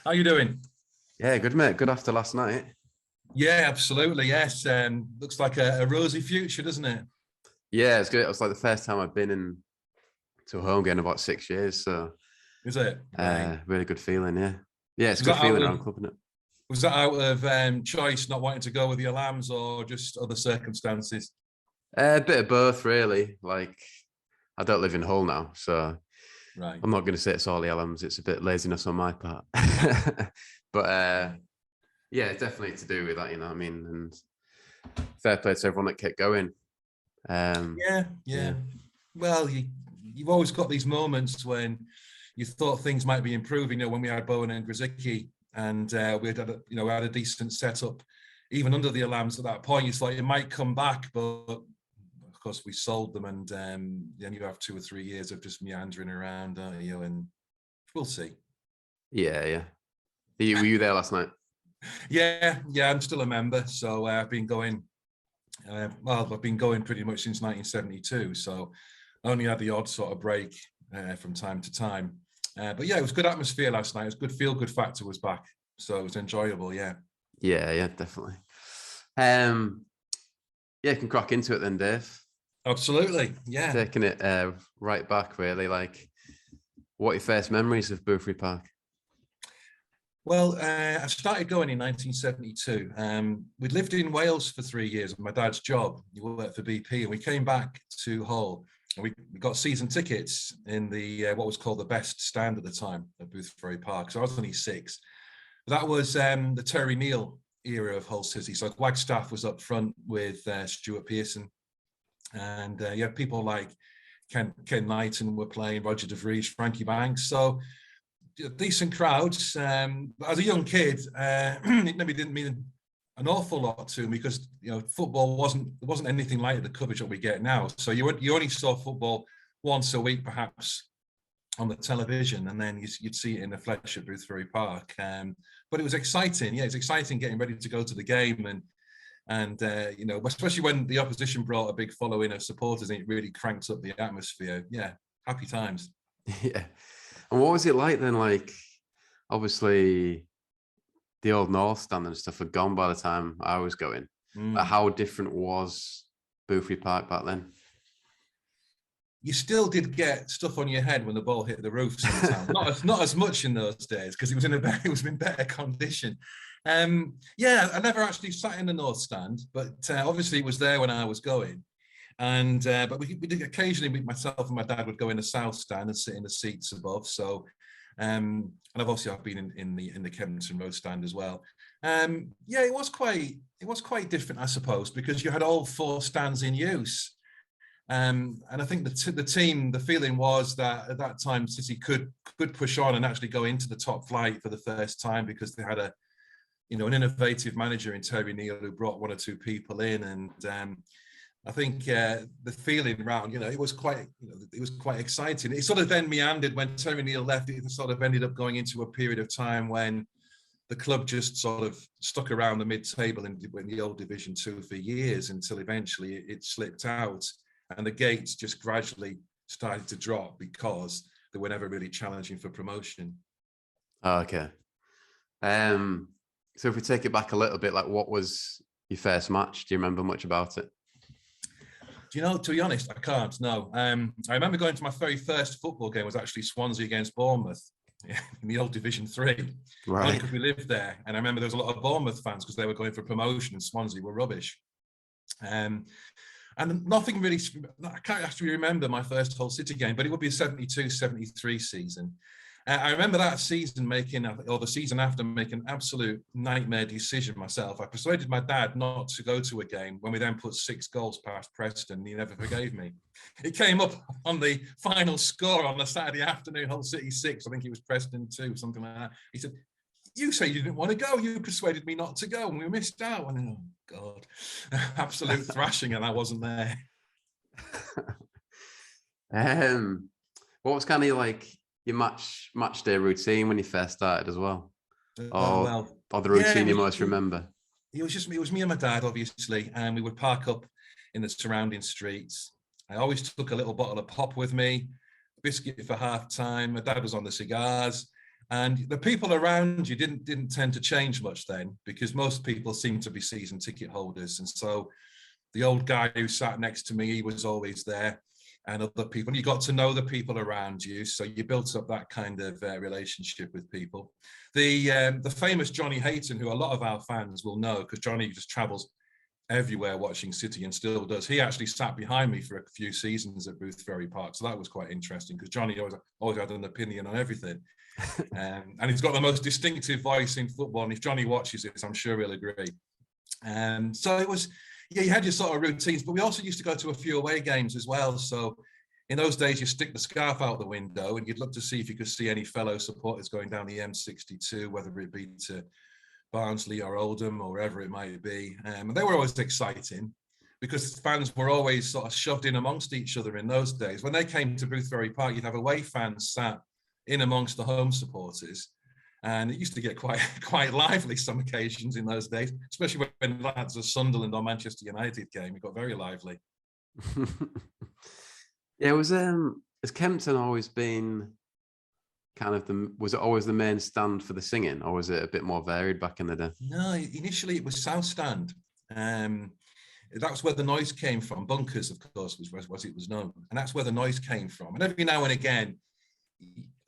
How you doing? Yeah, good mate. Good after last night. Yeah, absolutely. Yes. Looks like a rosy future, doesn't it? Yeah, it's good. It was like the first time I've been in to a home game in about 6 years. So Is it? Right. really good feeling. Yeah. Yeah, it's a Was good that out feeling around of club, isn't it? was that out of choice, not wanting to go with your lambs, or just other circumstances? A bit of both, really. Like, I don't live in Hull now, so Right. I'm not going to say it's all the LMs. It's a bit laziness on my part. But yeah, definitely to do with that, you know what I mean? And fair play to everyone that kept going. Yeah, yeah. Yeah. Well, you've always got these moments when you thought things might be improving. When we had Bowen and Grzycki, and we had a decent setup, even under the alarms at that point. You thought it might come back, but of course we sold them, and then you have 2 or 3 years of just meandering around, don't you? And we'll see. Yeah, yeah. Were you there last night? Yeah, yeah. I'm still a member, so I've been going. I've been going pretty much since 1972. So I only had the odd sort of break from time to time. But yeah, it was good atmosphere last night. It was good. Feel good factor was back, so it was enjoyable. Yeah. Yeah, yeah, definitely. Yeah, can crack into it then, Dave. Absolutely. Yeah. Taking it right back, really. Like, what are your first memories of Boothferry Park? Well, I started going in 1972. We'd lived in Wales for 3 years with my dad's job. He worked for BP, and we came back to Hull. And we got season tickets in the what was called the best stand at the time at Boothferry Park. So I was only 6. That was the Terry Neal era of Hull City. So Wagstaff was up front with Stuart Pearson, and you had people like Ken Knighton were playing, Roger De Vries, Frankie Banks. So decent crowds. As a young kid, it maybe didn't mean an awful lot to me because football wasn't anything like the coverage that we get now. So you only saw football once a week, perhaps on the television, and then you'd see it in the flesh at Boothferry Park. But it was exciting. Yeah, it's exciting getting ready to go to the game, and especially when the opposition brought a big following of supporters, and it really cranked up the atmosphere. Yeah, happy times. Yeah. And what was it like then? Like, obviously, the old North stand and stuff had gone by the time I was going. Like, how different was Boothferry Park back then? You still did get stuff on your head when the ball hit the roof sometimes. not as much in those days because it was in better condition. Yeah, I never actually sat in the North stand, but obviously it was there when I was going. And but we did occasionally, myself and my dad would go in the South stand and sit in the seats above. So and I've been in the Kevington Road stand as well. Yeah, it was quite different, I suppose, because you had all 4 stands in use. And I think the team, the feeling was that at that time City could push on and actually go into the top flight for the first time because they had an innovative manager in Terry Neal who brought 1 or 2 people in, and I think the feeling around, it was quite exciting. It sort of then meandered when Terry Neal left. It sort of ended up going into a period of time when the club just sort of stuck around the mid-table in the old Division 2 for years until eventually it slipped out. And the gates just gradually started to drop because they were never really challenging for promotion. Oh, okay. So if we take it back a little bit, like, what was your first match? Do you remember much about it? Do you know, to be honest, I can't, no. I remember going to my very first football game was actually Swansea against Bournemouth in the old Division 3. Right. Because we lived there. And I remember there was a lot of Bournemouth fans because they were going for promotion and Swansea were rubbish. And nothing really, I can't actually remember my first Hull City game, but it would be a 72-73 season. I remember that season the season after, making an absolute nightmare decision myself. I persuaded my dad not to go to a game when we then put 6 goals past Preston, and he never forgave me. It came up on the final score on a Saturday afternoon, Hull City 6, I think it was Preston 2, something like that. He said, "You say you didn't want to go. You persuaded me not to go, and we missed out." And oh God, absolute thrashing, and I wasn't there. What was kind of like your match day routine when you first started as well? Or the routine you most remember? It was me and my dad, obviously, and we would park up in the surrounding streets. I always took a little bottle of pop with me, biscuit for half time. My dad was on the cigars. And the people around you didn't tend to change much then, because most people seemed to be season ticket holders. And so the old guy who sat next to me, he was always there, and other people. You got to know the people around you, so you built up that kind of relationship with people. The famous Johnny Hayton, who a lot of our fans will know, because Johnny just travels everywhere watching City and still does. He actually sat behind me for a few seasons at Boothferry Park, so that was quite interesting, because Johnny always had an opinion on everything. And he's got the most distinctive voice in football, and if Johnny watches it, I'm sure he'll agree. So it was, yeah, you had your sort of routines, but we also used to go to a few away games as well. So in those days, you stick the scarf out the window and you'd look to see if you could see any fellow supporters going down the M62, whether it be to Barnsley or Oldham or wherever it might be. And they were always exciting, because fans were always sort of shoved in amongst each other in those days. When they came to Boothferry Park, you'd have away fans sat in amongst the home supporters. And it used to get quite lively some occasions in those days, especially when lads of Sunderland or Manchester United came. It got very lively. Yeah, has Kempton always been kind of was it always the main stand for the singing, or was it a bit more varied back in the day? No, initially it was South Stand. That's where the noise came from. Bunkers, of course, was it was known. And that's where the noise came from. And every now and again,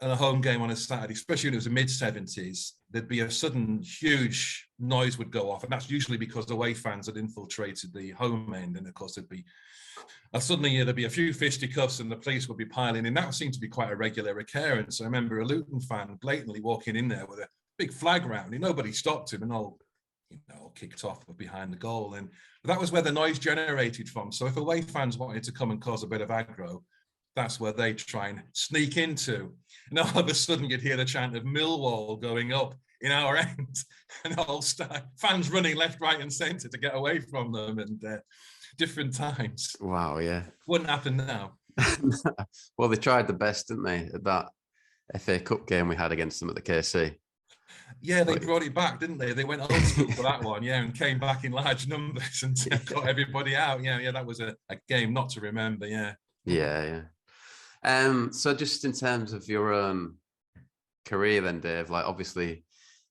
at a home game on a Saturday, especially when it was the mid-70s, there'd be a sudden huge noise would go off. And that's usually because the away fans had infiltrated the home end. And of course, there'd be a few fisticuffs and the police would be piling in. That seemed to be quite a regular occurrence. I remember a Luton fan blatantly walking in there with a big flag round, and nobody stopped him, and all kicked off behind the goal. And that was where the noise generated from. So if away fans wanted to come and cause a bit of aggro, that's where they try and sneak into. And all of a sudden you'd hear the chant of Millwall going up in our end, and all fans running left, right and centre to get away from them, and different times. Wow, yeah. Wouldn't happen now. Well, they tried the best, didn't they, at that FA Cup game we had against them at the KC? Yeah, they brought it back, didn't they? They went old school for that one, yeah, and came back in large numbers and got everybody out. Yeah, that was a game not to remember, yeah. Yeah. So just in terms of your own career then, Dave, like obviously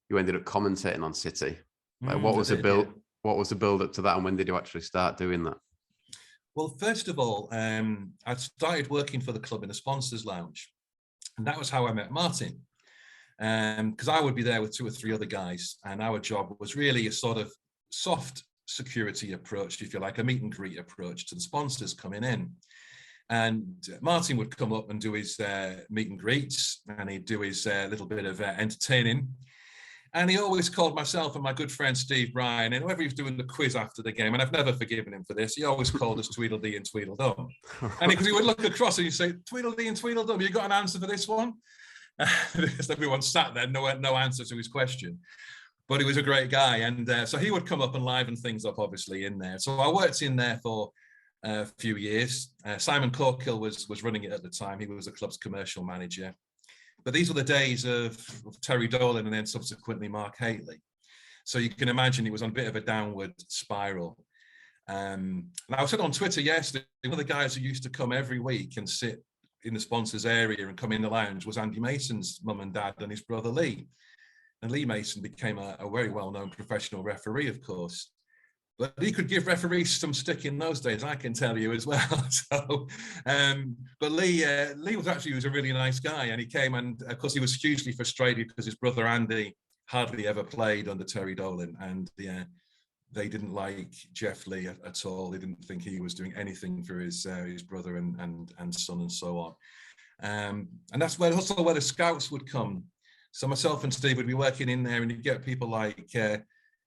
you ended up commentating on City. Like what was the build up to that, and when did you actually start doing that? Well, first of all, I started working for the club in the sponsors lounge, and that was how I met Martin. Because I would be there with 2 or 3 other guys, and our job was really a sort of soft security approach, if you like, a meet and greet approach to the sponsors coming in. And Martin would come up and do his meet and greets, and he'd do his little bit of entertaining. And he always called myself and my good friend Steve Bryan, and whoever he was doing the quiz after the game, and I've never forgiven him for this, he always called us Tweedledee and Tweedledum. And because he would look across and he'd say, Tweedledee and Tweedledum, you got an answer for this one? Because everyone sat there, no answer to his question. But he was a great guy. And so he would come up and liven things up, obviously, in there. So I worked in there for a few years. Simon Corkill was running it at the time. He was the club's commercial manager. But these were the days of Terry Dolan and then subsequently Mark Haitley. So you can imagine it was on a bit of a downward spiral. And I was on Twitter yesterday, one of the guys who used to come every week and sit in the sponsors area and come in the lounge was Andy Mason's mum and dad and his brother Lee. And Lee Mason became a very well-known professional referee, of course. But he could give referees some stick in those days, I can tell you as well. So, but Lee was a really nice guy, and he came, and of course he was hugely frustrated because his brother Andy hardly ever played under Terry Dolan, and they didn't like Jeff Lee at all. They didn't think he was doing anything for his brother and son and so on. And that's also where the scouts would come. So myself and Steve would be working in there, and you'd get people like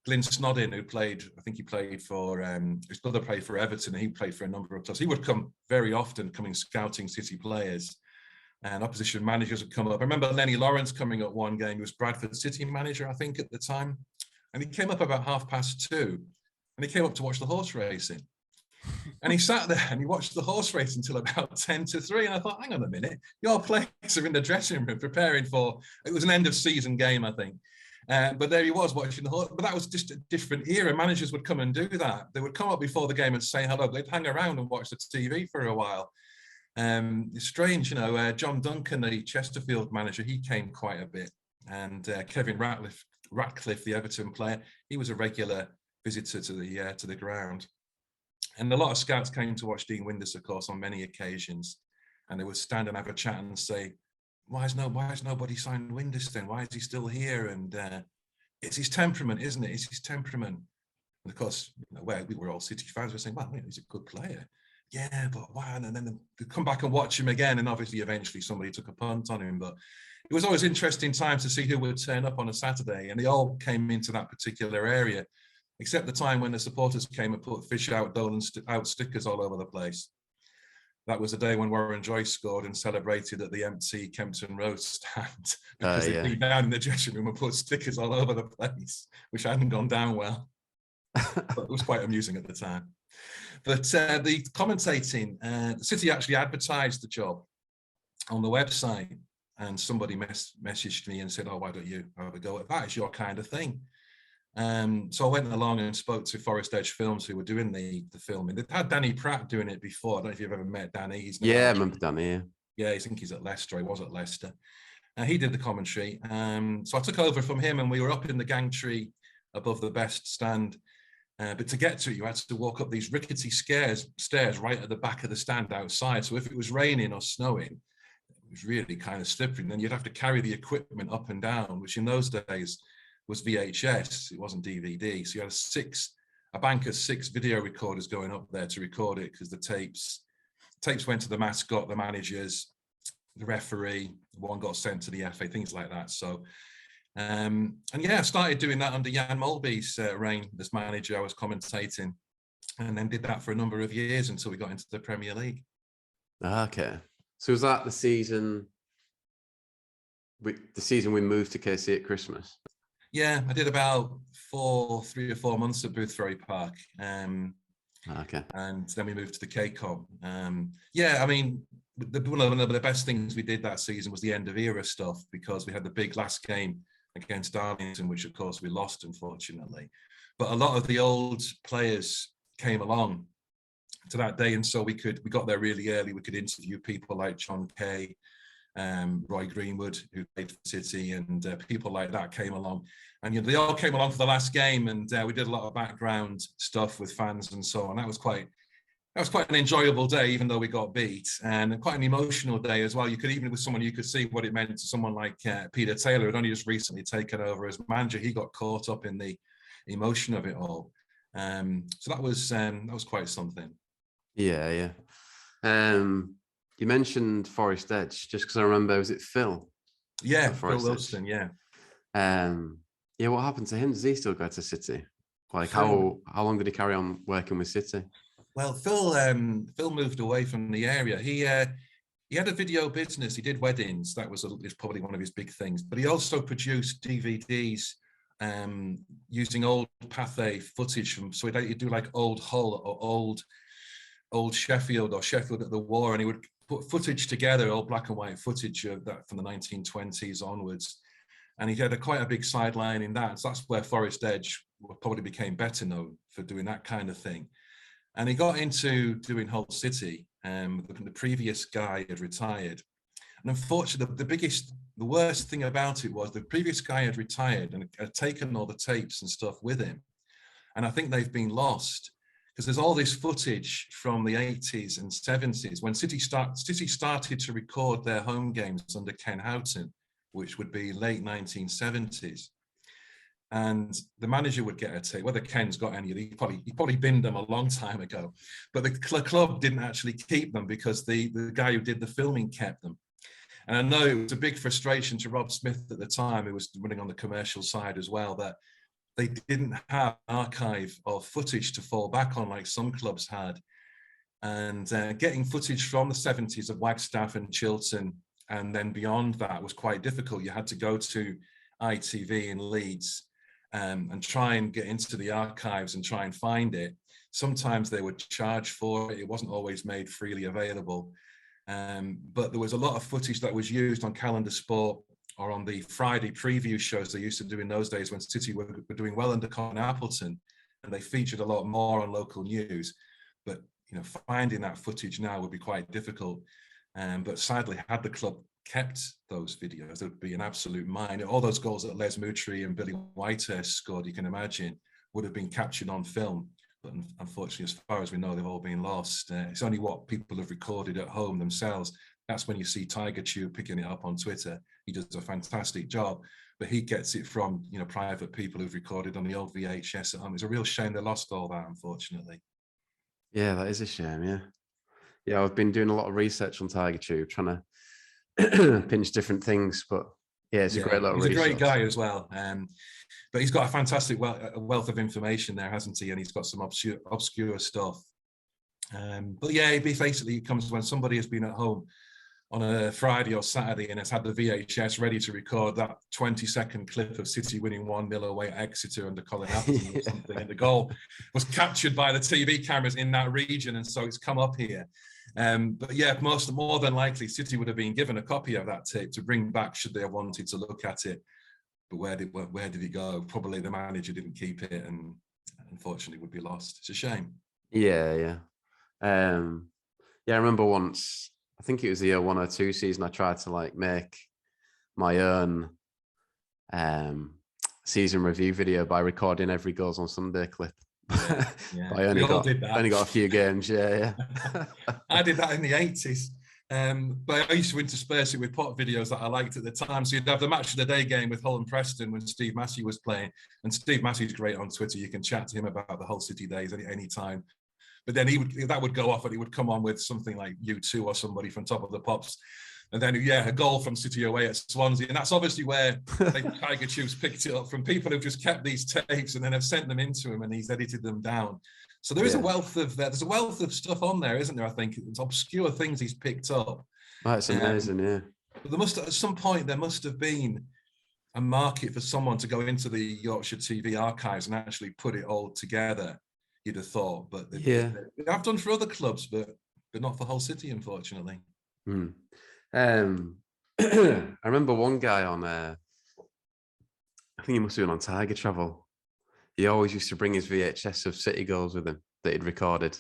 Glyn Snodin, who played, I think he played for, his brother played for Everton, and he played for a number of clubs. He would come very often, scouting City players, and opposition managers would come up. I remember Lenny Lawrence coming up one game. He was Bradford City manager, I think, at the time. And he came up about 2:30, and he came up to watch the horse racing. And he sat there and he watched the horse race until about 2:50. And I thought, hang on a minute, your players are in the dressing room preparing for, it was an end of season game, I think. But there he was watching the horse. But that was just a different era. Managers would come and do that. They would come up before the game and say hello. They'd hang around and watch the TV for a while. It's strange, John Duncan, the Chesterfield manager, he came quite a bit. And Kevin Ratcliffe, the Everton player, he was a regular visitor to the ground. And a lot of scouts came to watch Dean Windus, of course, on many occasions. And they would stand and have a chat and say, why has nobody signed Windus then? Why is he still here? And it's his temperament, isn't it? It's his temperament. And of course, we were all City fans. We're saying, well, he's a good player. Yeah, but why? And then they come back and watch him again. And obviously, eventually somebody took a punt on him. But it was always interesting times to see who would turn up on a Saturday. And they all came into that particular area, except the time when the supporters came and put fish out, Dolan out stickers all over the place. That was the day when Warren Joyce scored and celebrated at the empty Kempton Road stand because they came down in the dressing room and put stickers all over the place, which hadn't gone down well. But it was quite amusing at the time. But the commentating, the City actually advertised the job on the website, and somebody messaged me and said, oh, why don't you have a go at that? It's your kind of thing. So I went along and spoke to Forest Edge Films, who were doing the filming. They'd had Danny Pratt doing it before. I don't know if you've ever met Danny. I remember Danny. Yeah, I think he's at Leicester. He was at Leicester. He did the commentary. So I took over from him, and we were up in the gangtree above the best stand. But to get to it, you had to walk up these rickety stairs right at the back of the stand outside. So if it was raining or snowing, it was really kind of slippery. And then you'd have to carry the equipment up and down, which in those days was VHS. It wasn't DVD. So you had a bank of 6 video recorders going up there to record it, because the tapes went to the mascot, the managers, the referee. One got sent to the FA, things like that. So, and yeah, I started doing that under Jan Molby's reign as manager. I was commentating, and then did that for a number of years until we got into the Premier League. Okay. So was that the season we moved to KC at Christmas? Yeah, I did about 3 or 4 months at Boothferry Park. Okay. And then we moved to the KCOM. Yeah, I mean, one of the best things we did that season was the end of era stuff, because we had the big last game against Darlington, which of course we lost, unfortunately. But a lot of the old players came along to that day, and so we got there really early. We could interview people like John Kay, Roy Greenwood, who played for City, and people like that came along. And they all came along for the last game, and we did a lot of background stuff with fans and so on. That was quite an enjoyable day, even though we got beat, and quite an emotional day as well. You could, even with someone, you could see what it meant to someone like Peter Taylor, who had only just recently taken over as manager. He got caught up in the emotion of it all. So that was quite something. Yeah. You mentioned Forest Edge, just because I remember, was it Phil? Yeah, Phil Wilson, yeah. Yeah, what happened to him? Does he still go to City? Like, how long did he carry on working with City? Well, Phil moved away from the area. He had a video business. He did weddings. That was probably one of his big things. But he also produced DVDs using old Batte footage from. So he'd do like old Hull or old Sheffield or Sheffield at the war, and he would put footage together, old black and white footage of that from the 1920s onwards. And he had quite a big sideline in that. So that's where Forest Edge probably became better known for doing that kind of thing. And he got into doing Hull City. The previous guy had retired. And unfortunately, the worst thing about it was the previous guy had retired and had taken all the tapes and stuff with him. And I think they've been lost, because there's all this footage from the 80s and 70s when City started to record their home games under Ken Houghton, which would be late 1970s. And the manager would get a tape. Whether Ken's got any, he probably binned them a long time ago. But the club didn't actually keep them, because the guy who did the filming kept them. And I know it was a big frustration to Rob Smith at the time, who was running on the commercial side as well, that they didn't have an archive of footage to fall back on like some clubs had. And getting footage from the 70s of Wagstaff and Chiltern and then beyond that was quite difficult. You had to go to ITV in Leeds and try and get into the archives and try and find it. Sometimes they would charge for it. It wasn't always made freely available. But there was a lot of footage that was used on Calendar Sport or on the Friday preview shows they used to do in those days when City were doing well under Con Appleton, and they featured a lot more on local news. But finding that footage now would be quite difficult. But sadly, had the club kept those videos, there would be an absolute mine. All those goals that Les Moutry and Billy Whitehurst scored, you can imagine, would have been captured on film. But unfortunately, as far as we know, they've all been lost. It's only what people have recorded at home themselves. That's when you see Tiger Tube picking it up on Twitter. He does a fantastic job, but he gets it from, you know, private people who've recorded on the old VHS at home. It's a real shame they lost all that, unfortunately. Yeah, that is a shame. Yeah. Yeah, I've been doing a lot of research on Tiger Tube, trying to pinch different things, but yeah, it's a great little resource. He's a great guy as well. But he's got a fantastic wealth of information there, hasn't he? And he's got some obscure stuff. But yeah, basically it comes when somebody has been at home on a Friday or Saturday and has had the VHS ready to record that 20-second clip of City winning 1-0 away at Exeter under Colin Atherton or something, and the goal was captured by the TV cameras in that region, and so it's come up here. But yeah, more than likely, City would have been given a copy of that tape to bring back should they have wanted to look at it. But where did it go? Probably the manager didn't keep it, and unfortunately would be lost. It's a shame. Yeah. I remember once, I think it was the year 1 or 2 season, I tried to like make my own season review video by recording every Goals on Sunday clip. Yeah. But I only got a few games. Yeah. I did that in the 80s. But I used to intersperse it with pot videos that I liked at the time. So you'd have the match of the day game with Hull and Preston when Steve Massey was playing. And Steve Massey's great on Twitter. You can chat to him about the Hull City days any time. But then that would go off and he would come on with something like U2 or somebody from Top of the Pops. And then, a goal from City away at Swansea. And that's obviously where Tiger Tube's picked it up from people who've just kept these tapes and then have sent them into him and he's edited them down. So there is a wealth of stuff on there, isn't there? I think it's obscure things he's picked up. That's amazing, yeah. But at some point there must have been a market for someone to go into the Yorkshire TV archives and actually put it all together. You'd have thought, but they have done for other clubs, but not for Hull City, unfortunately. I remember one guy on, I think he must have been on Tiger Travel. He always used to bring his VHS of City goals with him that he'd recorded.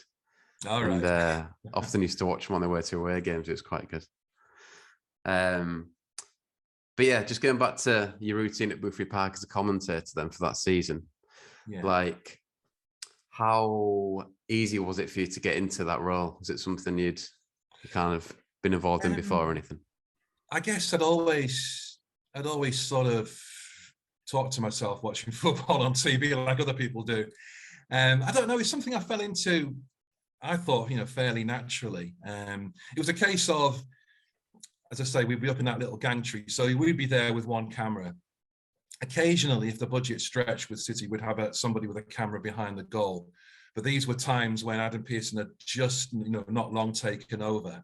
All right. And often used to watch them on their way to away games. It was quite good. But yeah, just going back to your routine at Boothferry Park as a commentator then for that season. Yeah. Like, how easy was it for you to get into that role? Was it something you'd kind of been involved in before or anything? I guess I'd always sort of talk to myself watching football on TV like other people do. I don't know, it's something I fell into, I thought, fairly naturally. It was a case of, as I say, we'd be up in that little gantry. So we'd be there with one camera. Occasionally, if the budget stretched with City, we'd have somebody with a camera behind the goal. But these were times when Adam Pearson had just, not long taken over.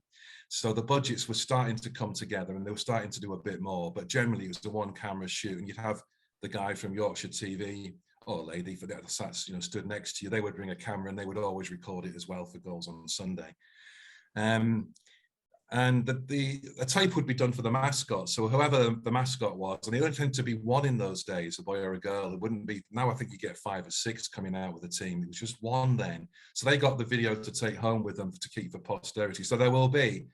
So the budgets were starting to come together and they were starting to do a bit more. But generally, it was the one camera shoot. And you'd have the guy from Yorkshire TV or lady for that stood next to you. They would bring a camera and they would always record it as well for Goals on Sunday. And the tape would be done for the mascot. So whoever the mascot was, and it only tended to be one in those days, a boy or a girl. It wouldn't be, now I think you get 5 or 6 coming out with the team. It was just one then. So they got the video to take home with them to keep for posterity. So there will be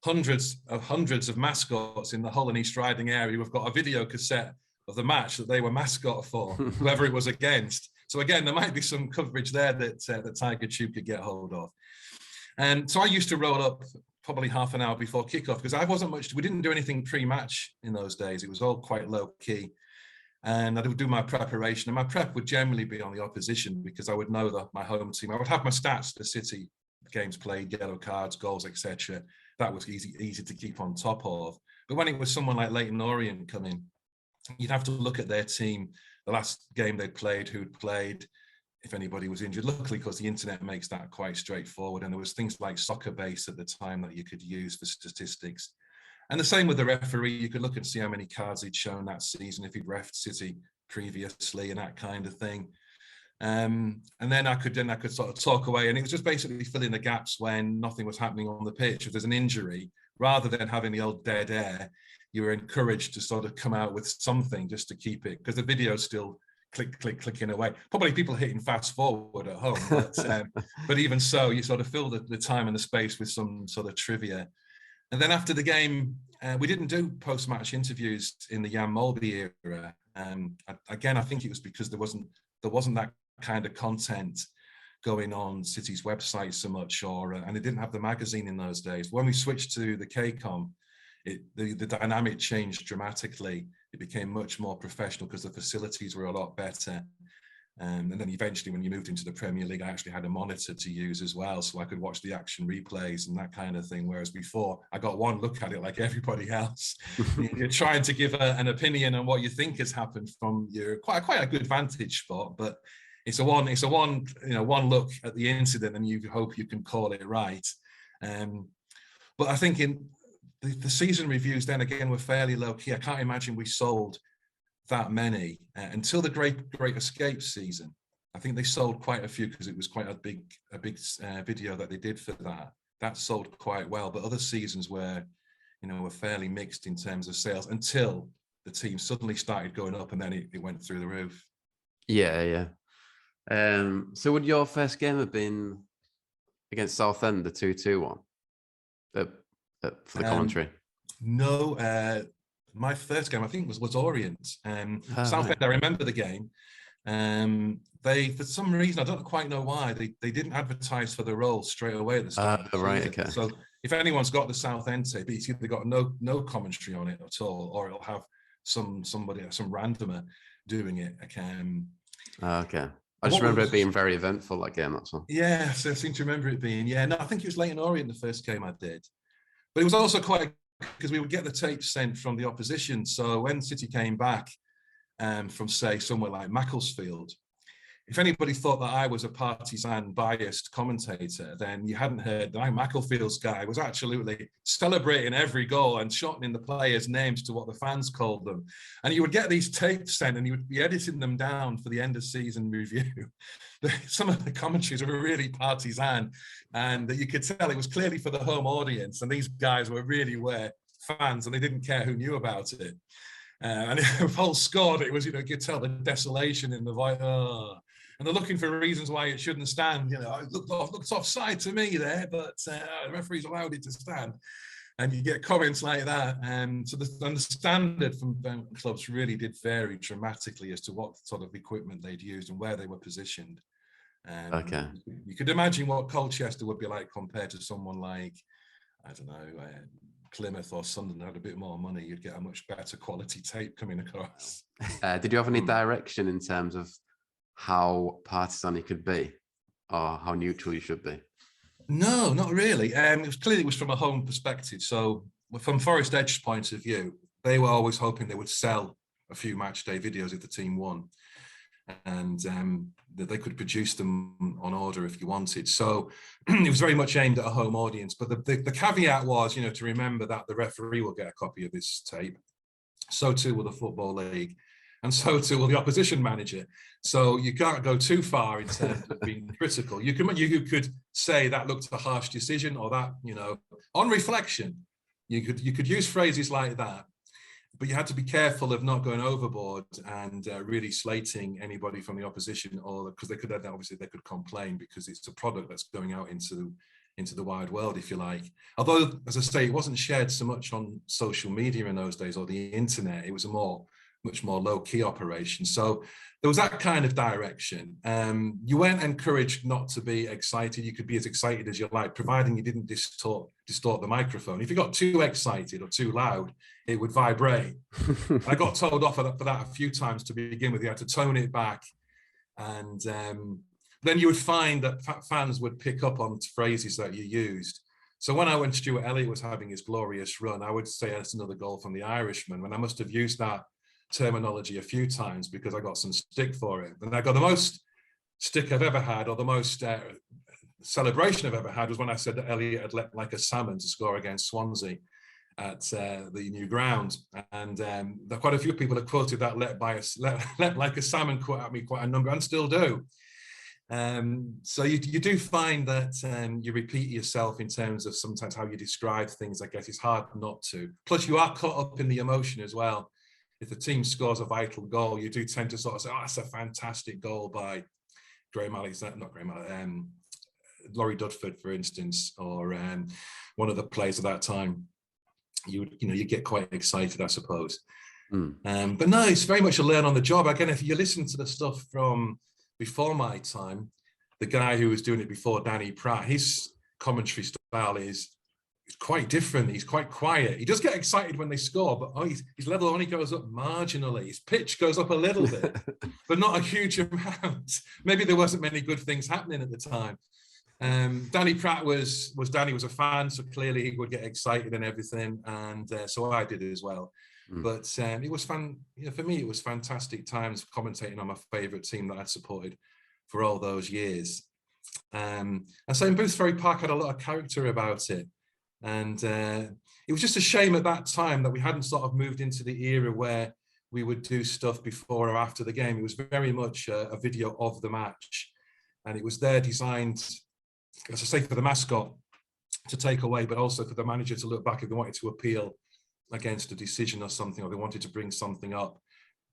hundreds of mascots in the Hull and East Riding area. We've got a video cassette of the match that they were mascot for, whoever it was against. So again, there might be some coverage there that Tiger Tube could get hold of. And so I used to roll up probably half an hour before kickoff because we didn't do anything pre-match in those days. It was all quite low key. And I would do my preparation, and my prep would generally be on the opposition because I would know that my home team, I would have my stats for City, games played, yellow cards, goals, etc. That was easy to keep on top of. But when it was someone like Leyton Orient coming, you'd have to look at their team, the last game they'd played, who'd played, if anybody was injured. Luckily, because the internet makes that quite straightforward. And there was things like Soccer Base at the time that you could use for statistics. And the same with the referee. You could look and see how many cards he'd shown that season, if he'd reffed City previously and that kind of thing. And then I could sort of talk away. And it was just basically filling the gaps when nothing was happening on the pitch. If there's an injury, rather than having the old dead air, you were encouraged to sort of come out with something just to keep it, because the video's still clicking away. Probably people hitting fast forward at home, but even so, you sort of fill the time and the space with some sort of trivia. And then after the game, we didn't do post-match interviews in the Jan Molby era. Again, I think it was because there wasn't that kind of content going on City's website so much, and they didn't have the magazine in those days. When we switched to the KCOM, the dynamic changed dramatically. It became much more professional because the facilities were a lot better. And then eventually, when you moved into the Premier League, I actually had a monitor to use as well, so I could watch the action replays and that kind of thing. Whereas before, I got one look at it like everybody else. You're trying to give an opinion on what you think has happened from your quite a good vantage spot, but it's a one look at the incident, and you hope you can call it right. But I think in the season reviews, then again, were fairly low key. I can't imagine we sold that many until the Great Escape season. I think they sold quite a few because it was quite a big video that they did for that. That sold quite well, but other seasons were fairly mixed in terms of sales until the team suddenly started going up, and then it went through the roof. Yeah. So would your first game have been against Southend, the 2-2 one, for the commentary? No. My first game, I think, was Orient. Southend, right. I remember the game. They, for some reason, I don't quite know why, they didn't advertise for the role straight away at the start of the season. Okay. So if anyone's got the Southend tape, it's either got no commentary on it at all, or it'll have some randomer doing it. Okay. I just remember it being very eventful, that game, that's all. Yeah, so I seem to remember it being, no, I think it was Leyton Orient the first game I did. But it was also quite, because we would get the tapes sent from the opposition. So when City came back from, say, somewhere like Macclesfield, if anybody thought that I was a partisan biased commentator, then you hadn't heard that Macclefield's guy was absolutely celebrating every goal and shortening the players' names to what the fans called them. And you would get these tapes sent and you would be editing them down for the end of season review. Some of the commentaries were really partisan, and you could tell it was clearly for the home audience. And these guys really were fans, and they didn't care who knew about it. And if Hull scored, it was, you could tell the desolation in the voice. Oh. And they're looking for reasons why it shouldn't stand. It looked offside to me there, but the referee's allowed it to stand. And you get comments like that. So the standard from clubs really did vary dramatically as to what sort of equipment they'd used and where they were positioned. Okay. You could imagine what Colchester would be like compared to someone like, I don't know, Plymouth or Sunderland. Had a bit more money, you'd get a much better quality tape coming across. Did you have any direction in terms of how partisan it could be, or how neutral you should be? No, not really. It was from a home perspective. So from Forest Edge's point of view, they were always hoping they would sell a few match day videos if the team won, and that they could produce them on order if you wanted. So it was very much aimed at a home audience. But the caveat was, to remember that the referee will get a copy of this tape. So too will the Football League. And so too will the opposition manager. So you can't go too far in terms of being critical. You could say that looked a harsh decision, or that, on reflection, you could use phrases like that. But you had to be careful of not going overboard and really slating anybody from the opposition, or because they could complain, because it's a product that's going out into the wide world, if you like. Although, as I say, it wasn't shared so much on social media in those days or the internet. It was much more low-key operation. So there was that kind of direction. You weren't encouraged not to be excited. You could be as excited as you like, providing you didn't distort the microphone. If you got too excited or too loud, it would vibrate. I got told off for that a few times to begin with. You had to tone it back. And then you would find that fans would pick up on phrases that you used. So when Stuart Elliott was having his glorious run, I would say that's another goal from the Irishman, when I must have used that terminology a few times because I got some stick for it. And I got the most stick I've ever had, or the most celebration I've ever had, was when I said that Elliott had leapt like a salmon to score against Swansea at the new ground. And quite a few people have quoted that leapt like a salmon quote at me quite a number, and still do. So you do find that you repeat yourself in terms of sometimes how you describe things. I guess it's hard not to. Plus, you are caught up in the emotion as well. If the team scores a vital goal, you do tend to sort of say, "Oh, that's a fantastic goal by Laurie Dudford, for instance, or one of the players of that time." you get quite excited, I suppose. Mm. But no, it's very much a learn on the job. Again, if you listen to the stuff from before my time, the guy who was doing it before, Danny Pratt, his commentary style is quite different. He's quite quiet. He does get excited when they score, but his level only goes up marginally. His pitch goes up a little bit, but not a huge amount. Maybe there wasn't many good things happening at the time. Danny Pratt was a fan, so clearly he would get excited and everything, and so I did as well. But it was fun. For me, it was fantastic times commentating on my favourite team that I'd supported for all those years. And so in Boothferry Park had a lot of character about it. And it was just a shame at that time that we hadn't sort of moved into the era where we would do stuff before or after the game. It was very much a video of the match. And it was there designed, as I say, for the mascot to take away, but also for the manager to look back if they wanted to appeal against a decision or something, or they wanted to bring something up,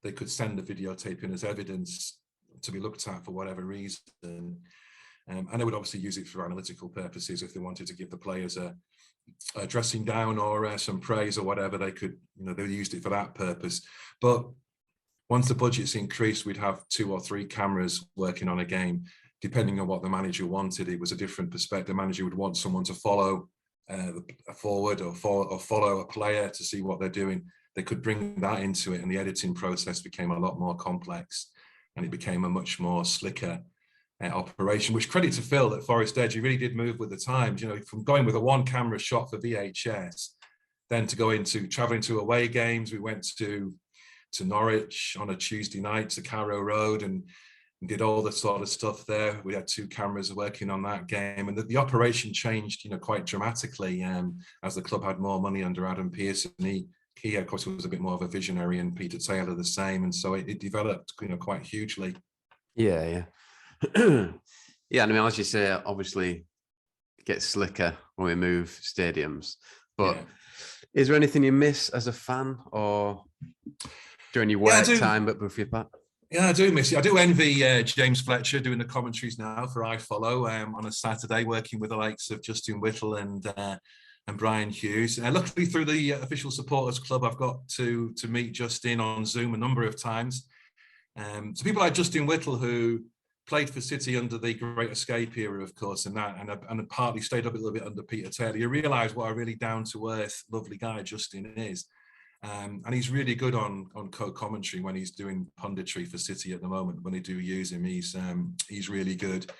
they could send the videotape in as evidence to be looked at for whatever reason. And they would obviously use it for analytical purposes if they wanted to give the players a dressing down or some praise or whatever. They could, they used it for that purpose. But once the budget's increased, we'd have 2 or 3 cameras working on a game. Depending on what the manager wanted, it was a different perspective. The manager would want someone to follow a forward or follow a player to see what they're doing. They could bring that into it, and the editing process became a lot more complex, and it became a much more slicker operation. Which, credit to Phil at Forest Edge, he really did move with the times. From going with a 1 camera shot for VHS, then to go into traveling to away games. We went to Norwich on a Tuesday night to Carrow Road and did all the sort of stuff there. We had 2 cameras working on that game, and the operation changed, quite dramatically as the club had more money under Adam Pearson. He of course was a bit more of a visionary, and Peter Taylor the same, and so it developed, quite hugely. Yeah. Yeah, and I mean, as you say, obviously it gets slicker when we move stadiums. But is there anything you miss as a fan or during your work time at Buffery Park? Yeah, I do miss it. I do envy James Fletcher doing the commentaries now for iFollow on a Saturday, working with the likes of Justin Whittle and Brian Hughes. Luckily, through the Official Supporters Club, I've got to meet Justin on Zoom a number of times. So people like Justin Whittle, who played for City under the Great Escape era, of course, and partly stayed up a little bit under Peter Taylor. You realise what a really down-to-earth, lovely guy Justin is. And he's really good on co-commentary when he's doing punditry for City at the moment. When they do use him, he's really good.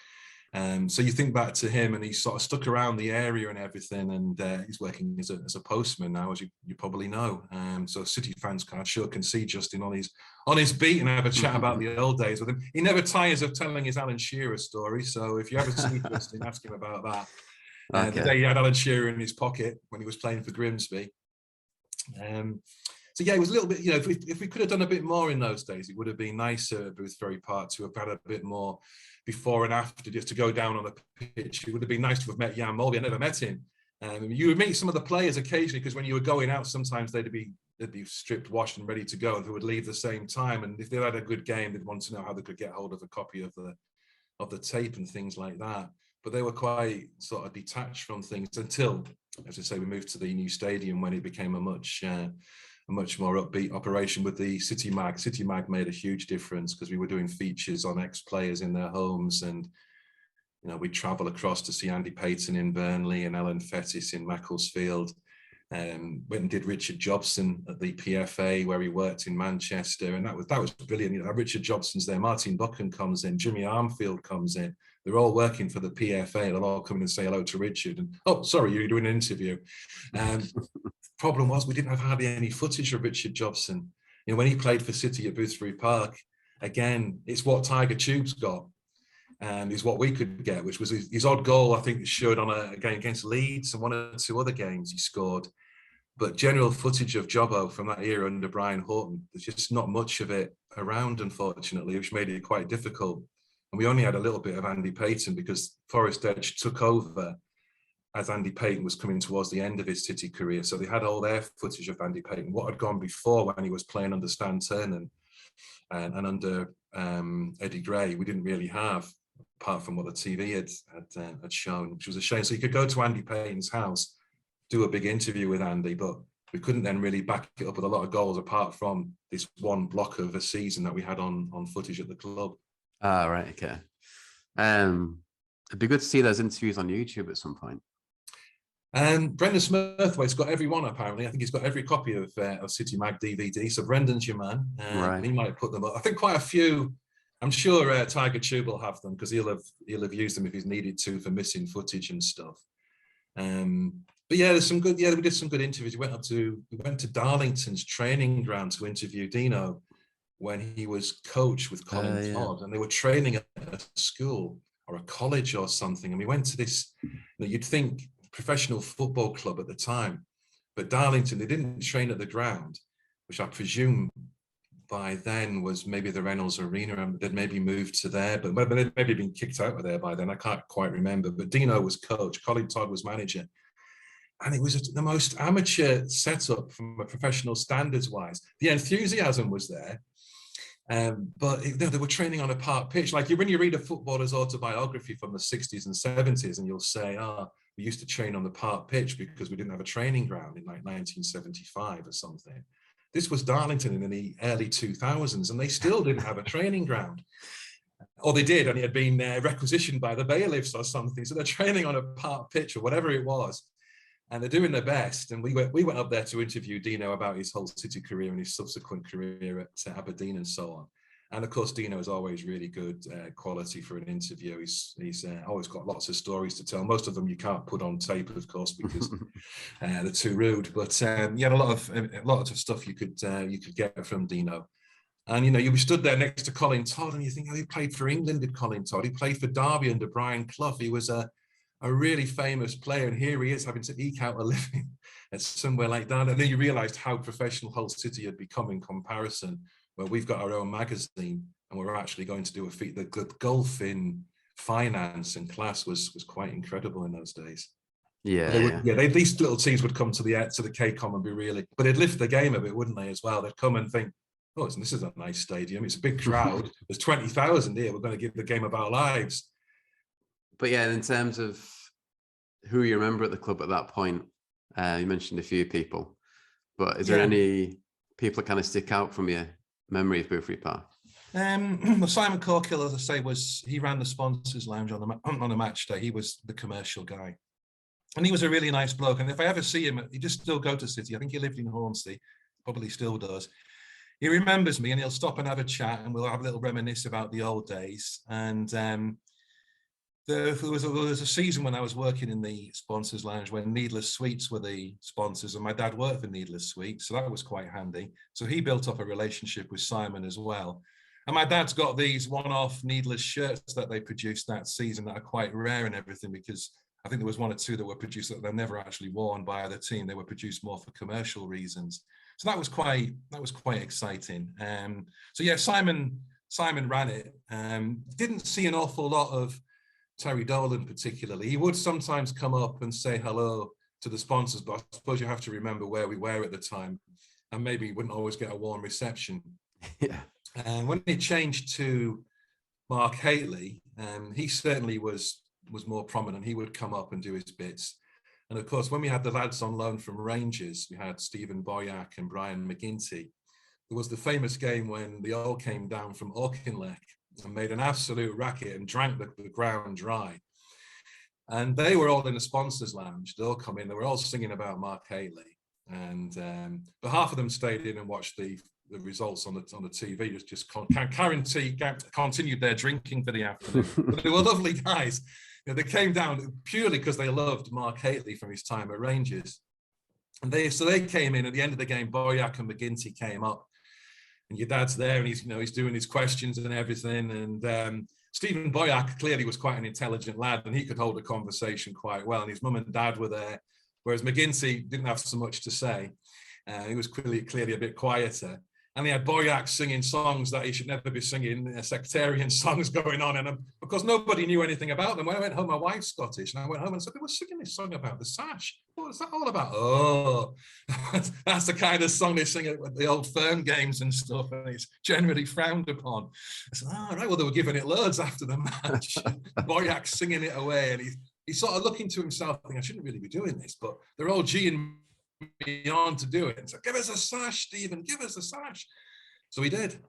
So you think back to him, and he's sort of stuck around the area and everything, and he's working as a postman now, as you probably know. So City fans sure can see Justin on his beat and have a chat about the old days with him. He never tires of telling his Alan Shearer story. So if you ever see Justin, ask him about that. The day he had Alan Shearer in his pocket when he was playing for Grimsby. So yeah, it was a little bit, if we could have done a bit more in those days, it would have been nicer at Boothferry Park to have had a bit more before and after, just to go down on the pitch. It would have been nice to have met Jan Molby. I never met him. You would meet some of the players occasionally, because when you were going out, sometimes they'd be stripped, washed and ready to go, and they would leave the same time. And if they had a good game, they'd want to know how they could get hold of a copy of the tape and things like that. But they were quite sort of detached from things until, as I say, we moved to the new stadium, when it became a much more upbeat operation with the City Mag. City Mag made a huge difference, because we were doing features on ex-players in their homes, and we'd travel across to see Andy Payton in Burnley and Ellen Fettis in Macclesfield. Went and did Richard Jobson at the PFA, where he worked in Manchester, and that was brilliant. Richard Jobson's there, Martin Buchan comes in, Jimmy Armfield comes in. They're all working for the PFA. They'll all come in and say hello to Richard. And oh, sorry, you're doing an interview. Problem was, we didn't have hardly any footage of Richard Jobson. When he played for City at Boothferry Park, again, it's what Tiger Tube's got, and is what we could get, which was his odd goal, I think, showed on a game against Leeds and 1 or 2 other games he scored. But general footage of Jobbo from that era under Brian Horton, there's just not much of it around, unfortunately, which made it quite difficult. And we only had a little bit of Andy Payton, because Forest Edge took over as Andy Payton was coming towards the end of his City career. So they had all their footage of Andy Payton, what had gone before when he was playing under Stan Turner and under Eddie Gray. We didn't really have, apart from what the TV had shown, which was a shame. So you could go to Andy Payton's house, do a big interview with Andy, but we couldn't then really back it up with a lot of goals apart from this one block of a season that we had on footage at the club. Ah, right, okay. It'd be good to see those interviews on YouTube at some point. Brendan Smurthwaite's got every one, apparently. I think he's got every copy of City Mag DVD. So Brendan's your man. Right. He might put them up. I think quite a few. I'm sure Tiger Tube will have them because he'll have used them if he's needed to for missing footage and stuff. But yeah, there's some good. Yeah, we did some good interviews. We went to Darlington's training ground to interview Dino when he was coach with Colin Todd, and they were training at a school or a college or something. And we went to this. You'd think professional football club at the time, but Darlington, they didn't train at the ground, which I presume by then was maybe the Reynolds Arena, and they'd maybe moved to there, but they'd maybe been kicked out of there by then. I can't quite remember, but Dino was coach, Colin Todd was manager. And it was the most amateur setup from a professional standards wise. The enthusiasm was there, but they were training on a park pitch. Like when you read a footballer's autobiography from the 60s and 70s, and you'll say, we used to train on the park pitch because we didn't have a training ground in like 1975 or something. This was Darlington in the early 2000s, and they still didn't have a training ground. Or they did, and it had been requisitioned by the bailiffs or something. So they're training on a park pitch or whatever it was, and they're doing their best. And we went up there to interview Dino about his whole City career and his subsequent career at Aberdeen and so on. And of course, Dino is always really good quality for an interview. He's always got lots of stories to tell. Most of them you can't put on tape, of course, because they're too rude. But he had a lot of stuff you could get from Dino. And you stood there next to Colin Todd, and you think, he played for England, did Colin Todd? He played for Derby under Brian Clough. He was a really famous player, and here he is having to eke out a living at somewhere like that. And then you realised how professional Hull City had become in comparison, where we've got our own magazine and we're actually going to do a feat. The gulf in finance and class was quite incredible in those days. These little teams would come to the KCOM and be really, but they'd lift the game a bit, wouldn't they, as well? They'd come and think, this is a nice stadium. It's a big crowd. There's 20,000 here. We're going to give the game of our lives. But yeah, in terms of who you remember at the club at that point, you mentioned a few people, but is there any people that kind of stick out from your memory of Boothferry Park? Simon Corkill, as I say, he ran the sponsors lounge on a match day. He was the commercial guy, and he was a really nice bloke. And if I ever see him, he just still go to City. I think he lived in Hornsey, probably still does. He remembers me, and he'll stop and have a chat, and we'll have a little reminisce about the old days. And there was a season when I was working in the sponsors lounge when Needless Sweets were the sponsors, and my dad worked for Needless Sweets, so that was quite handy. So he built up a relationship with Simon as well. And my dad's got these one-off Needless shirts that they produced that season that are quite rare and everything, because I think there was one or two that were produced that they're never actually worn by either team. They were produced more for commercial reasons. So that was quite exciting. So yeah, Simon ran it. Didn't see an awful lot of Terry Dolan particularly. He would sometimes come up and say hello to the sponsors, but I suppose you have to remember where we were at the time, and maybe wouldn't always get a warm reception. Yeah. And when he changed to Mark Haitley, he certainly was more prominent. He would come up and do his bits. And of course, when we had the lads on loan from Rangers, we had Stephen Boyack and Brian McGinty. There was the famous game when they all came down from Auchinleck and made an absolute racket and drank the ground dry. And they were all in the sponsors lounge. They'll come in, they were all singing about Mark Haitley. And but half of them stayed in and watched the results on the TV. Just continued their drinking for the afternoon. But they were lovely guys. They came down purely because they loved Mark Haitley from his time at Rangers. And they came in at the end of the game. Boyack and McGinty came up, and your dad's there, and he's doing his questions and everything. And Stephen Boyack clearly was quite an intelligent lad, and he could hold a conversation quite well. And his mum and dad were there, whereas McGinty didn't have so much to say. He was clearly a bit quieter. And he had Boyack singing songs that he should never be singing, sectarian songs going on. And because nobody knew anything about them, when I went home, my wife's Scottish, and I went home and said, they were singing this song about the sash. What was that all about? Oh, that's the kind of song they sing at the old firm games and stuff, and it's generally frowned upon. I said, right, well, they were giving it loads after the match. Boyack singing it away, and he's sort of looking to himself, thinking, I shouldn't really be doing this, but they're all G and me on to do it. And so, give us a sash, Stephen, give us a sash. So he did.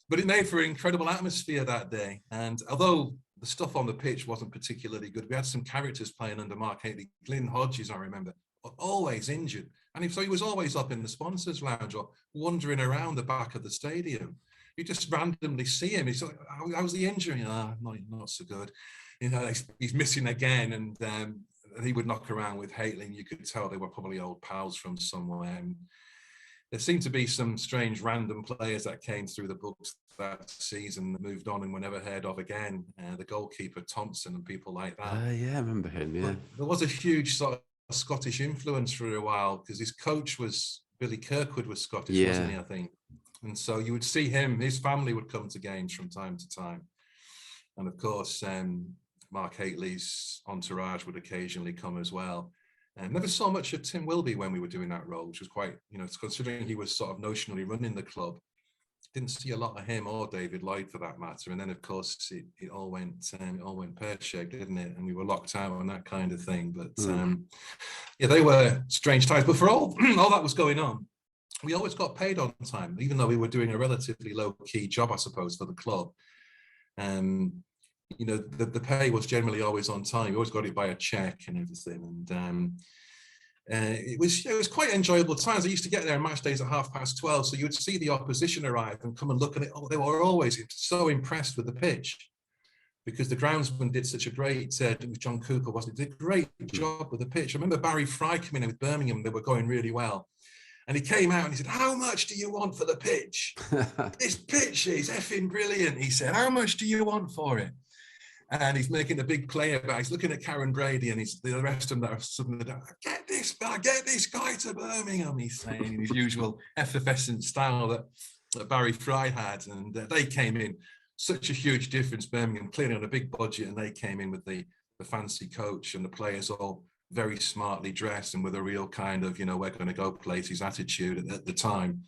But it made for an incredible atmosphere that day. And although the stuff on the pitch wasn't particularly good, we had some characters playing under Mark Haley. Glyn Hodges, I remember, always injured. And so he was always up in the sponsors' lounge or wandering around the back of the stadium. You just randomly see him. He's like, how's the injury? Not so good. You know, he's missing again. And he would knock around with Haley. You could tell they were probably old pals from somewhere. And there seemed to be some strange random players that came through the books that season that moved on and were never heard of again. The goalkeeper Thompson and people like that. Yeah, I remember him. Yeah, but there was a huge sort of Scottish influence for a while because his coach was Billy Kirkwood, was Scottish, wasn't he? I think. And so you would see him. His family would come to games from time to time, and of course, Mark Haley's entourage would occasionally come as well. And never saw much of Tim Wilby when we were doing that role, which was quite, considering he was sort of notionally running the club, didn't see a lot of him or David Lloyd for that matter. And then of course it all went pear-shaped, didn't it? And we were locked out and that kind of thing. But they were strange times. But for all that was going on, we always got paid on time, even though we were doing a relatively low-key job, I suppose, for the club. The pay was generally always on time. We always got it by a check and everything. And it was quite enjoyable times. I used to get there on match days at 12:30, so you would see the opposition arrive and come and look at it. Oh, they were always so impressed with the pitch because the groundsman did such a great, John Cooper wasn't, did a great job with the pitch. I remember Barry Fry coming in with Birmingham, they were going really well. And he came out and he said, how much do you want for the pitch? This pitch is effing brilliant, he said. How much do you want for it? And he's making a big play about. He's looking at Karen Brady, and the rest of them that are suddenly down. Get this guy to Birmingham. He's saying in his usual effervescent style that Barry Fry had, and they came in. Such a huge difference. Birmingham clearly on a big budget, and they came in with the fancy coach and the players all very smartly dressed and with a real kind of we're going to go places attitude at the time.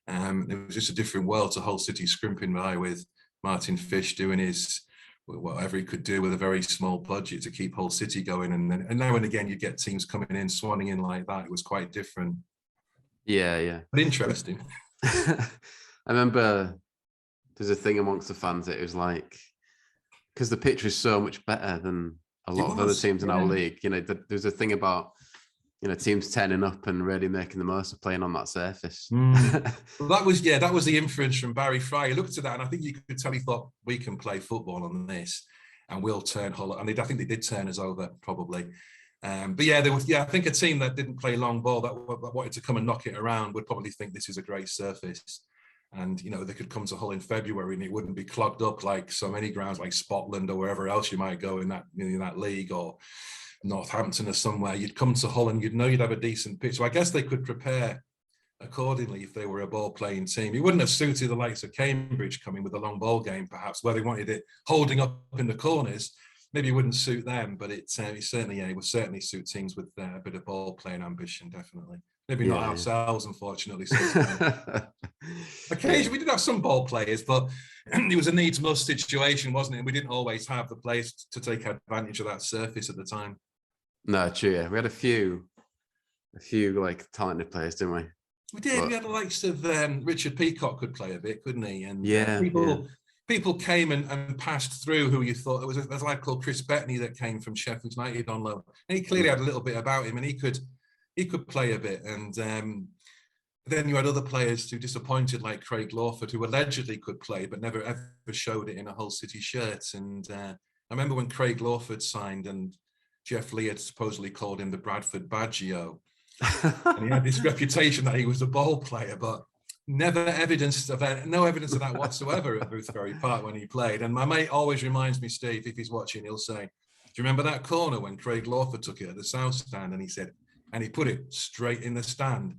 It was just a different world to Hull City scrimping by with Martin Fish doing his whatever he could do with a very small budget to keep Hull City going. And now and again, you get teams coming in, swanning in like that. It was quite different. Yeah. But interesting. I remember there's a thing amongst the fans that it was like, because the pitch was so much better than a lot of other teams in our league. There's a thing about, teams turning up and really making the most of playing on that surface. Well, that was the inference from Barry Fry. He looked at that and I think you could tell he thought, we can play football on this and we'll turn Hull. And I think they did turn us over probably. But I think a team that didn't play long ball, that wanted to come and knock it around would probably think this is a great surface. And, they could come to Hull in February and it wouldn't be clogged up like so many grounds like Scotland or wherever else you might go in that league, or Northampton or somewhere. You'd come to Hull and you'd have a decent pitch. So I guess they could prepare accordingly if they were a ball-playing team. It wouldn't have suited the likes of Cambridge coming with a long ball game, perhaps, where they wanted it holding up in the corners. Maybe it wouldn't suit them, but it would certainly suit teams with a bit of ball-playing ambition, definitely. Maybe not ourselves, unfortunately. Occasionally, we did have some ball players, but it was a needs-must situation, wasn't it? We didn't always have the players to take advantage of that surface at the time. No, true. Yeah, we had a few like talented players, didn't we? We did. But we had the likes of Richard Peacock could play a bit, couldn't he? And people came and passed through who you thought there was a lad called Chris Bettany that came from Sheffield United on loan, and he clearly had a little bit about him, and he could play a bit. And then you had other players who disappointed, like Craig Lawford, who allegedly could play but never ever showed it in a Hull City shirt. And I remember when Craig Lawford signed and Jeff Lee had supposedly called him the Bradford Baggio. And he had this reputation that he was a ball player, but no evidence of that whatsoever at Boothferry Park when he played. And my mate always reminds me, Steve, if he's watching, he'll say, do you remember that corner when Craig Lawford took it at the South Stand? And he put it straight in the stand.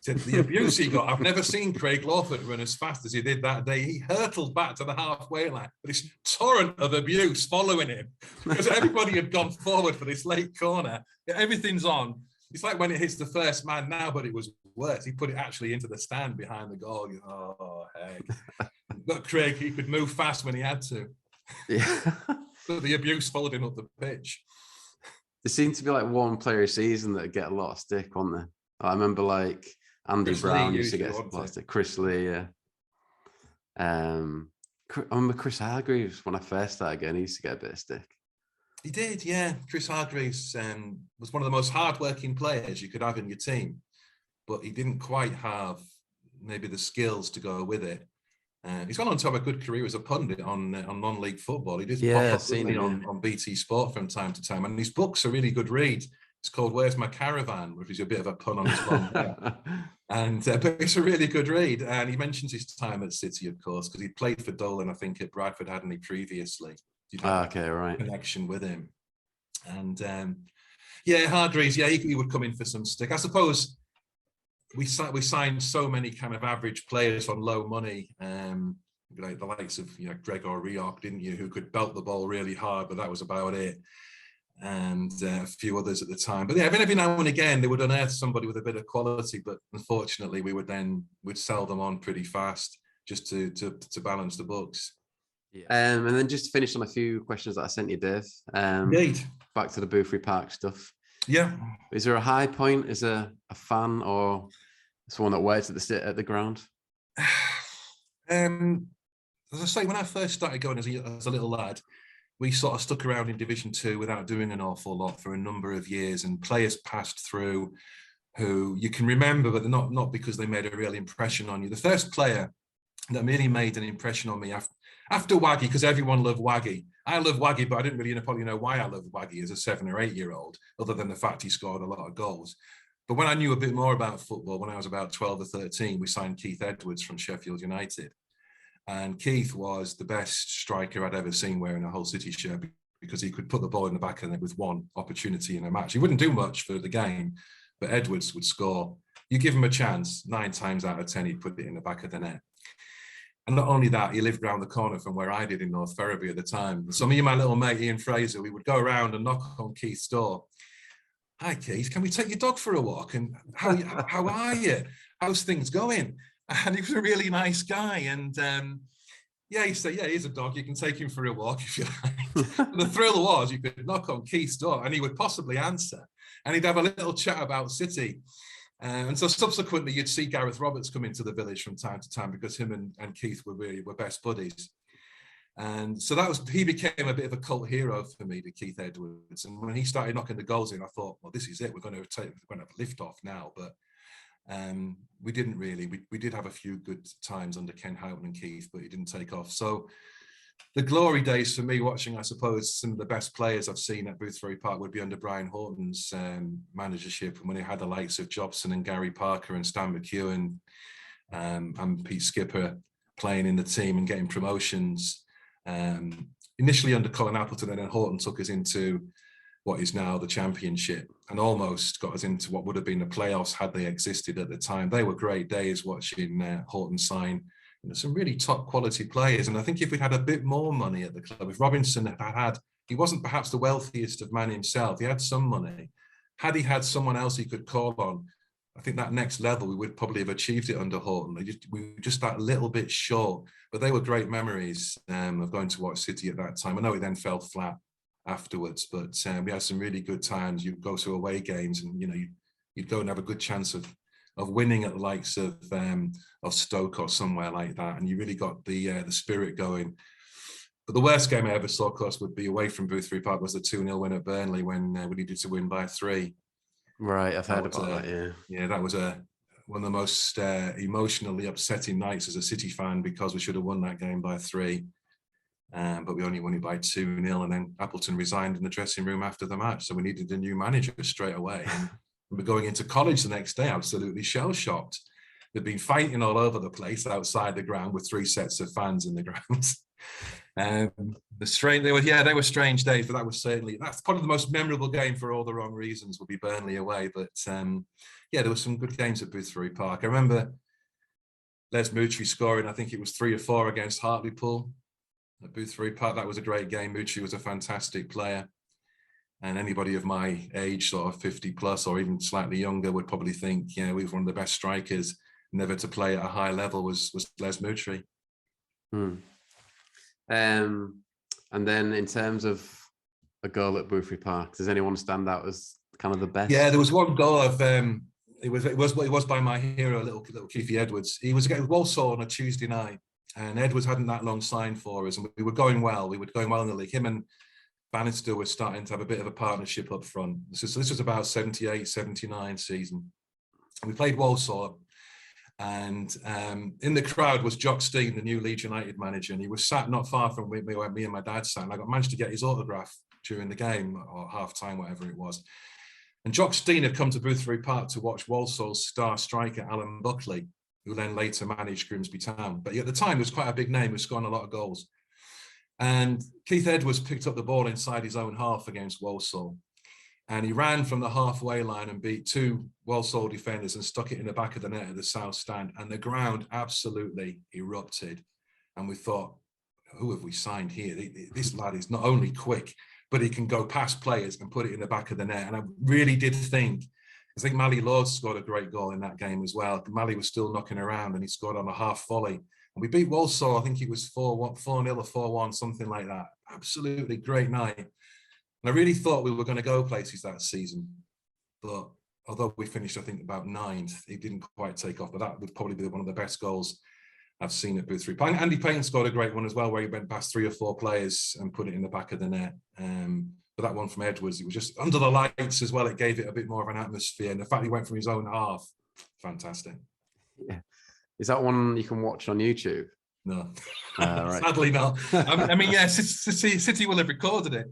Said the abuse he got. I've never seen Craig Lawford run as fast as he did that day. He hurtled back to the halfway line with this torrent of abuse following him because everybody had gone forward for this late corner. Everything's on. It's like when it hits the first man now, but it was worse. He put it actually into the stand behind the goal. Oh, heck. But Craig, he could move fast when he had to. Yeah. But the abuse followed him up the pitch. There seemed to be like one player a season that would get a lot of stick, wasn't there? I remember like Andy Chris Brown Lee used to usually, get wasn't it? blasted. Chris Lee, yeah. I remember Chris Hargreaves when I first started again. He used to get a bit of stick. He did, yeah. Chris Hargreaves was one of the most hard-working players you could have in your team, but he didn't quite have maybe the skills to go with it. He's gone on to have a good career as a pundit on non-league football. He did pop Yeah, up I've seen him, on BT Sport from time to time, and his book's a really good read. It's called "Where's My Caravan," which is a bit of a pun on his long name. And but it's a really good read. And he mentions his time at City, of course, because he played for Dolan, I think, at Bradford, hadn't he, previously? Okay, right. Connection with him. And yeah, Hargreaves, yeah, he would come in for some stick. I suppose we signed so many kind of average players on low money, like the likes of Gregor Rioch, didn't you, who could belt the ball really hard, but that was about it. And a few others at the time. But yeah, every now and again they would unearth somebody with a bit of quality, but unfortunately we'd sell them on pretty fast just to balance the books. Yeah. And then just to finish on a few questions that I sent you, Dave. Indeed. Back to the Boothferry Park stuff. Yeah. Is there a high point as a fan or someone that works at the ground? As I say, when I first started going as a little lad, we sort of stuck around in Division 2 without doing an awful lot for a number of years, and players passed through who you can remember, but not because they made a real impression on you. The first player that really made an impression on me after Waggy, because everyone loved Waggy. I love Waggy, but I didn't really probably know why I loved Waggy as a 7 or 8 year old, other than the fact he scored a lot of goals. But when I knew a bit more about football, when I was about 12 or 13, we signed Keith Edwards from Sheffield United. And Keith was the best striker I'd ever seen wearing a Hull City shirt, because he could put the ball in the back of the net with one opportunity in a match. He wouldn't do much for the game, but Edwards would score. You give him a chance, 9 times out of 10, he'd put it in the back of the net. And not only that, he lived around the corner from where I did in North Ferriby at the time. So me and my little mate, Ian Fraser, we would go around and knock on Keith's door. Hi, Keith, can we take your dog for a walk? And how are you? How's things going? And he was a really nice guy. And yeah, he said, yeah, here's a dog. You can take him for a walk if you like. The thrill was you could knock on Keith's door and he would possibly answer. And he'd have a little chat about City. And so subsequently, you'd see Gareth Roberts come into the village from time to time, because him and Keith were best buddies. And so he became a bit of a cult hero for me, to Keith Edwards. And when he started knocking the goals in, I thought, well, this is it. We're going to have a lift off now. But we didn't really. We did have a few good times under Ken Houghton and Keith, but it didn't take off. So the glory days for me, watching, I suppose, some of the best players I've seen at Boothferry Park would be under Brian Horton's managership, when he had the likes of Jobson and Gary Parker and Stan McEwen and Pete Skipper playing in the team and getting promotions. Initially under Colin Appleton, and then Horton took us into what is now the Championship, and almost got us into what would have been the playoffs had they existed at the time. They were great days watching Horton sign some really top quality players. And I think if we had a bit more money at the club, if Robinson he wasn't perhaps the wealthiest of man himself, he had some money. Had he had someone else he could call on, I think that next level, we would probably have achieved it under Horton. We were just that little bit short, but they were great memories of going to watch City at that time. I know it then fell flat afterwards, but we had some really good times. You'd go to away games and, you'd go and have a good chance of winning at the likes of Stoke or somewhere like that. And you really got the spirit going. But the worst game I ever saw, of course, would be away from Boothferry Park, was the 2-0 win at Burnley when we needed to win by 3. Right, I've heard about that, yeah. Yeah, that was one of the most emotionally upsetting nights as a City fan, because we should have won that game by 3. But we only won it by 2-0, and then Appleton resigned in the dressing room after the match. So we needed a new manager straight away. And we're going into college the next day, absolutely shell-shocked. They'd been fighting all over the place outside the ground with 3 sets of fans in the grounds. They were strange days, but that's probably the most memorable game for all the wrong reasons, would be Burnley away. But yeah, there were some good games at Boothferry Park. I remember Les Moutry scoring, I think it was 3 or 4 against Hartlepool at Boothferry Park. That was a great game. Moutry was a fantastic player. And anybody of my age, sort of 50 plus or even slightly younger, would probably think, we were one of the best strikers never to play at a high level was Les Moutry. And then in terms of a goal at Buffery Park, does anyone stand out as kind of the best? Yeah, there was one goal it was by my hero, little Keithy Edwards. He was against Walsall on a Tuesday night, and Edwards hadn't that long signed for us, and we were going well. We were going well in the league. Him and Bannister were starting to have a bit of a partnership up front. So this was about 78, 79 season. And we played Walsall, and in the crowd was Jock Stein, the new Leeds United manager, and he was sat not far from me where me and my dad sat. And I managed to get his autograph during the game, or half time, whatever it was. And Jock Stein had come to Boothferry Park to watch Walsall's star striker, Alan Buckley, who then later managed Grimsby Town. But at the time, he was quite a big name, he was scoring a lot of goals. And Keith Edwards picked up the ball inside his own half against Walsall. And he ran from the halfway line and beat two Walsall defenders and stuck it in the back of the net at the south stand. And the ground absolutely erupted. And we thought, who have we signed here? This lad is not only quick, but he can go past players and put it in the back of the net. And I really did think Mally Lord scored a great goal in that game as well. Mally was still knocking around and he scored on a half volley. And we beat Walsall, I think it was 4-0 or 4-1, something like that. Absolutely great night. And I really thought we were going to go places that season. But although we finished, I think, about 9th, it didn't quite take off. But that would probably be one of the best goals I've seen at Boothferry. Andy Payne scored a great one as well, where he went past 3 or 4 players and put it in the back of the net. But that one from Edwards, it was just under the lights as well. It gave it a bit more of an atmosphere. And the fact he went from his own half, fantastic. Yeah. Is that one you can watch on YouTube? No, right. Sadly not. I mean, yeah, City will have recorded it,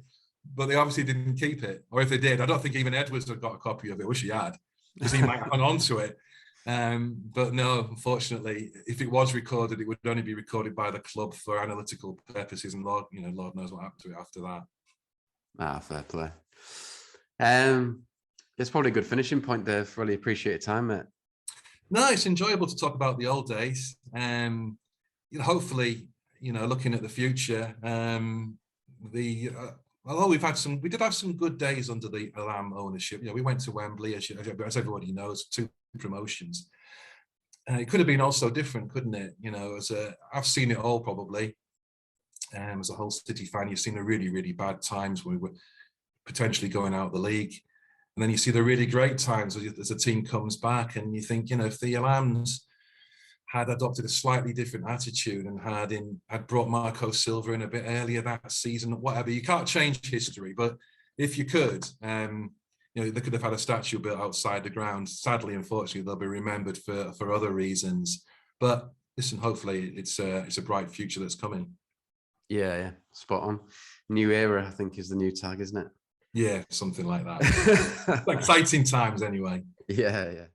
but they obviously didn't keep it. Or if they did, I don't think even Edwards had got a copy of it. I wish he had, because he might have hung on to it. But no, unfortunately, if it was recorded, it would only be recorded by the club for analytical purposes, and Lord knows what happened to it after that. Fair play. It's probably a good finishing point there. Really appreciate your time, mate. No, it's enjoyable to talk about the old days. Hopefully, looking at the future, although we did have some good days under the Alam ownership. We went to Wembley, as everybody knows, 2 promotions. It could have been also different, couldn't it? I've seen it all probably. As a whole City fan, you've seen the really, really bad times when we were potentially going out of the league. And then you see the really great times as a team comes back, and you think, if the Alams had adopted a slightly different attitude and had brought Marco Silva in a bit earlier that season, whatever. You can't change history, but if you could, they could have had a statue built outside the ground. Sadly, unfortunately, they'll be remembered for other reasons. But listen, hopefully, it's a bright future that's coming. Yeah, spot on. New era, I think, is the new tag, isn't it? Yeah, something like that. Exciting times, anyway. Yeah.